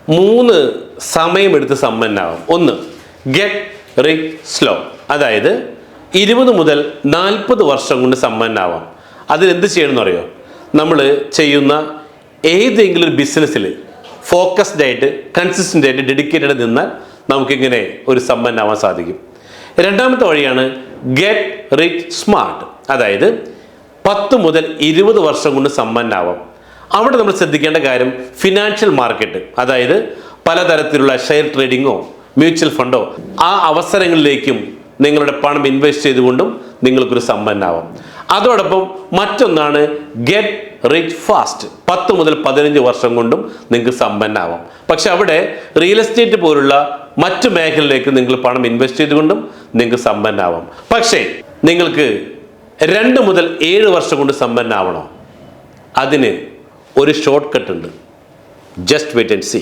മൂന്ന് സമയമെടുത്ത് സമ്പന്നാവും. ഒന്ന്, ഗെറ്റ് റിച്ച് സ്ലോ, അതായത് 20 മുതൽ 40 വർഷം കൊണ്ട് സമ്പന്നാവാം. അതിനെന്ത് ചെയ്യണമെന്ന് അറിയോ? നമ്മൾ ചെയ്യുന്ന ഏതെങ്കിലും ഒരു ബിസിനസ്സിൽ ഫോക്കസ്ഡ് ആയിട്ട്, കൺസിസ്റ്റൻ്റ് ആയിട്ട്, ഡെഡിക്കേറ്റഡ് നിന്നാൽ നമുക്കിങ്ങനെ ഒരു സമ്പന്നാവാൻ സാധിക്കും. രണ്ടാമത്തെ വഴിയാണ് ഗെറ്റ് റിച്ച് സ്മാർട്ട്, അതായത് 10 മുതൽ 20 വർഷം കൊണ്ട് സമ്പന്നാവാം. അവിടെ നമ്മൾ ശ്രദ്ധിക്കേണ്ട കാര്യം ഫിനാൻഷ്യൽ മാർക്കറ്റ്, അതായത് പലതരത്തിലുള്ള ഷെയർ ട്രേഡിങ്ങോ മ്യൂച്വൽ ഫണ്ടോ ആ അവസരങ്ങളിലേക്കും നിങ്ങളുടെ പണം ഇൻവെസ്റ്റ് ചെയ്തുകൊണ്ടും നിങ്ങൾക്കൊരു സമ്പന്നാവാം. അതോടൊപ്പം മറ്റൊന്നാണ് ഗെറ്റ് റിച്ച് ഫാസ്റ്റ്, 10 മുതൽ 15 വർഷം കൊണ്ടും നിങ്ങൾക്ക് സമ്പന്നാവാം. പക്ഷെ അവിടെ റിയൽ എസ്റ്റേറ്റ് പോലുള്ള മറ്റു മേഖലയിലേക്ക് നിങ്ങൾ പണം ഇൻവെസ്റ്റ് ചെയ്തുകൊണ്ടും നിങ്ങൾക്ക് സമ്പന്നാവാം. പക്ഷേ നിങ്ങൾക്ക് 2 മുതൽ 7 വർഷം കൊണ്ട് സമ്പന്നാവണോ? അതിന് ഒരു ഷോർട്ട് കട്ട് ഉണ്ട്. Just wait and see.